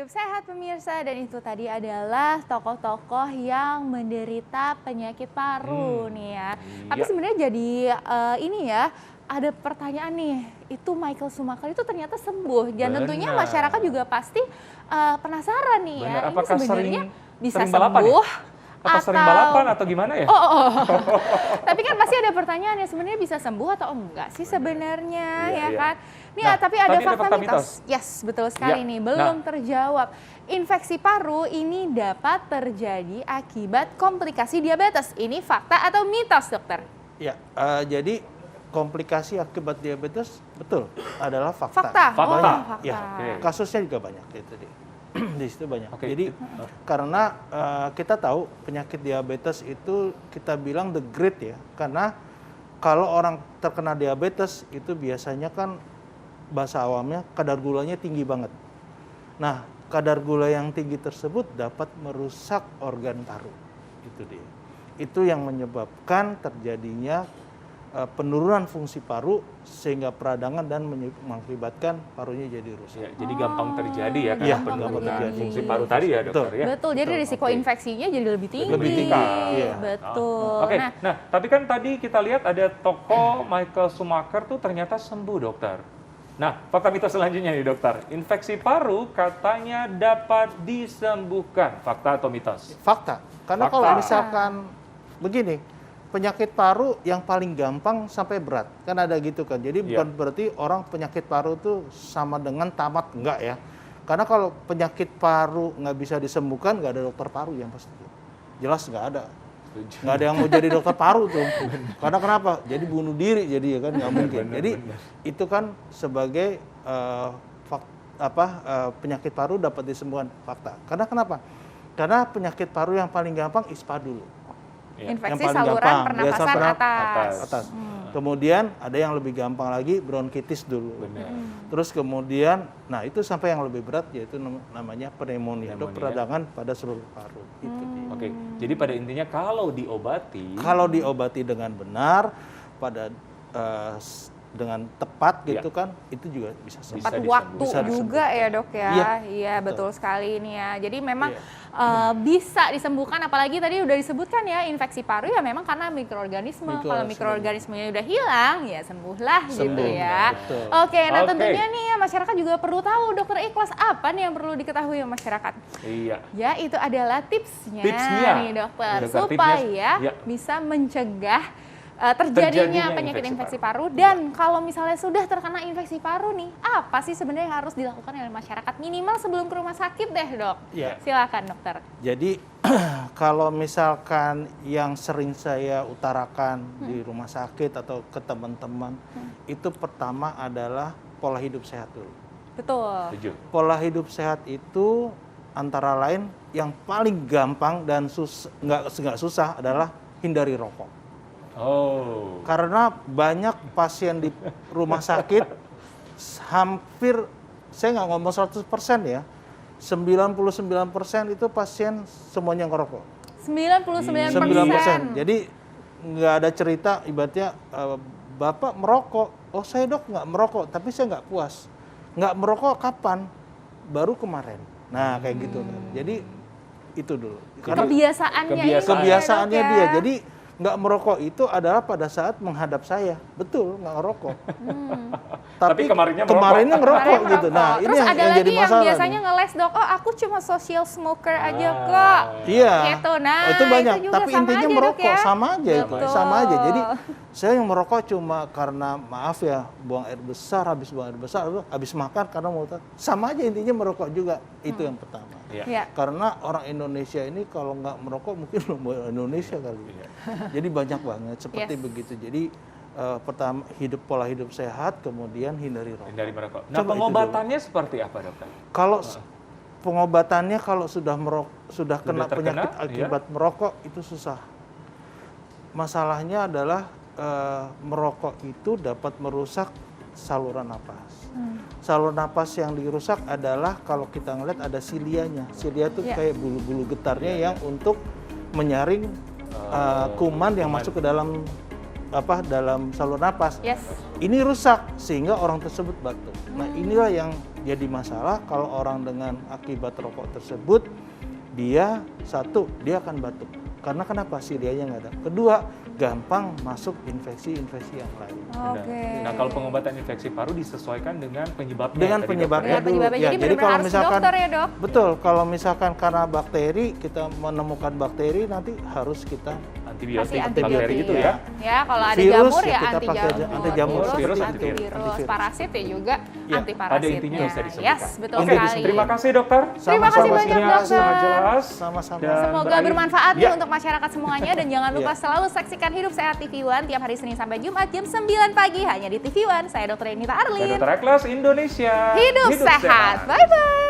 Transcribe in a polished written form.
Hidup Sehat pemirsa, dan itu tadi adalah tokoh-tokoh yang menderita penyakit paru nih ya. Tapi sebenarnya jadi ini ya, ada pertanyaan nih, itu Michael Schumacher itu ternyata sembuh dan tentunya masyarakat juga pasti penasaran nih ya, ini sebenarnya bisa sembuh apa sering balapan atau gimana ya? Tapi kan pasti ada pertanyaan ya, sebenarnya bisa sembuh atau enggak sih sebenarnya ya kan? Nih Nah, tapi ada fakta mitos. Yes, betul sekali nih, belum terjawab. Infeksi paru ini dapat terjadi akibat komplikasi diabetes. Ini fakta atau mitos, dokter? Ya, jadi komplikasi akibat diabetes betul adalah fakta. Fakta. Fakta. Ya, kasusnya juga banyak itu di situ banyak. Okay. Jadi karena kita tahu penyakit diabetes itu kita bilang the great ya, karena kalau orang terkena diabetes itu biasanya kan bahasa awamnya kadar gulanya tinggi banget. Nah, kadar gula yang tinggi tersebut dapat merusak organ paru. Itu dia. Itu yang menyebabkan terjadinya penurunan fungsi paru sehingga peradangan dan mengakibatkan parunya jadi rusak. Ya, jadi gampang terjadi ya karena penurunan fungsi paru tadi ya, dokter ya. Betul, jadi risiko infeksinya jadi lebih tinggi. Lebih tinggi. Iya. Betul. Oke, nah tapi kan tadi kita lihat ada tokoh Michael Schumacher tuh ternyata sembuh, dokter. Nah, fakta mitos selanjutnya nih, dokter. Infeksi paru katanya dapat disembuhkan. Fakta atau mitos? Fakta. Karena kalau misalkan begini, penyakit paru yang paling gampang sampai berat. Kan ada gitu kan. Jadi bukan berarti orang penyakit paru itu sama dengan tamat, enggak ya. Karena kalau penyakit paru nggak bisa disembuhkan, nggak ada dokter paru yang pasti. Jelas nggak ada. Nggak ada yang mau jadi dokter paru tuh. Karena kenapa? Jadi bunuh diri jadi ya kan, nggak mungkin. Jadi itu kan sebagai penyakit paru dapat disembuhkan, fakta. Karena kenapa? Karena penyakit paru yang paling gampang ISPA dulu. Infeksi saluran pernapasan atas. Kemudian ada yang lebih gampang lagi, bronkitis dulu. Terus kemudian, nah itu sampai yang lebih berat yaitu namanya pneumonia, atau peradangan pada seluruh paru. Itu dia. Oke, jadi pada intinya kalau diobati dengan benar, dengan tepat gitu kan, itu juga bisa sembuh. Tepat waktu juga ya, dok ya. Iya, betul sekali ini ya. Jadi memang bisa disembuhkan, apalagi tadi udah disebutkan ya, infeksi paru ya memang karena mikroorganisme. Kalau mikroorganismenya udah hilang ya sembuhlah gitu ya. Oke, nah tentunya nih ya masyarakat juga perlu tahu, dokter ikhlas apa nih yang perlu diketahui ya masyarakat? Iya. Ya, itu adalah tipsnya nih dokter, supaya bisa mencegah terjadinya penyakit infeksi paru. Dan kalau misalnya sudah terkena infeksi paru nih, apa sih sebenarnya yang harus dilakukan oleh masyarakat minimal sebelum ke rumah sakit deh, dok? Silakan dokter. Jadi kalau misalkan yang sering saya utarakan di rumah sakit atau ke teman-teman, itu pertama adalah pola hidup sehat dulu. Betul. Pola hidup sehat itu antara lain yang paling gampang dan nggak susah adalah hindari rokok. Karena banyak pasien di rumah sakit, hampir, saya nggak ngomong 100% ya, 99% itu pasien semuanya ngerokok. 99%. Jadi nggak ada cerita, ibaratnya Bapak merokok, oh saya dok nggak merokok, tapi saya nggak puas. Nggak merokok kapan? Baru kemarin. Nah kayak gitu kan. Jadi itu dulu. Kebiasaannya dia. Jadi nggak merokok itu adalah pada saat menghadap saya, betul nggak ngerokok. Tapi kemarinnya ngerokok gitu. Nah terus ini ada yang lagi jadi yang masalah. Biasanya ngeles, dok, oh aku cuma social smoker aja kok. Iya. Gitu. Nah itu banyak. itu juga tapi intinya aja, merokok ya? sama aja itu, sama aja. Jadi saya yang merokok cuma karena maaf ya buang air besar, habis buang air besar, habis makan karena mau sama aja intinya merokok juga. Itu yang pertama. Karena orang Indonesia ini kalau nggak merokok mungkin belum Indonesia kali. Jadi banyak banget seperti begitu. Jadi pertama pola hidup sehat, kemudian hindari rokok. Nah, pengobatannya seperti apa, dokter? Kalau pengobatannya kalau sudah kena penyakit akibat merokok itu susah. Masalahnya adalah merokok itu dapat merusak saluran napas. Saluran napas yang dirusak adalah kalau kita ngeliat ada silianya. Silia itu kayak bulu-bulu getarnya yang untuk menyaring kuman yang masuk ke dalam dalam saluran napas. Yes. Ini rusak sehingga orang tersebut batuk. Nah, inilah yang jadi masalah kalau orang dengan akibat rokok tersebut, dia akan batuk. Karena kenapa? Silianya nggak ada. Kedua, gampang masuk infeksi-infeksi yang lain. Oke. Nah, kalau pengobatan infeksi paru disesuaikan dengan penyebabnya. Dengan tadi, penyebabnya dokter, dulu. Penyebabnya. Ya, Jadi jadi benar-benar kalau harus misalkan dokter ya, Dok? Betul, kalau misalkan karena bakteri, kita menemukan bakteri, nanti harus kita antibiotik, Kasih bakteri antibiotik. gitu ya. Ya, kalau ada Virus, jamur ya ya kita anti pakai jamur, anti jamur, virus, antivirus, antivirus. parasit ya juga Ya, anti pada parasitnya. intinya bisa disebutkan. Yes, betul Oke, sekali. terima kasih dokter. Terima kasih Sama-sama. banyak, Informasinya dokter. sangat jelas. Sama-sama. Dan Semoga berakhir- bermanfaat Ya. untuk masyarakat semuanya dan jangan lupa Ya. selalu saksikan Hidup Sehat TV One tiap hari Senin sampai Jumat jam 9 pagi hanya di TV One. Saya Dr. Enita Saya Arlin. Dr. Eklas Indonesia. Hidup sehat. Bye bye.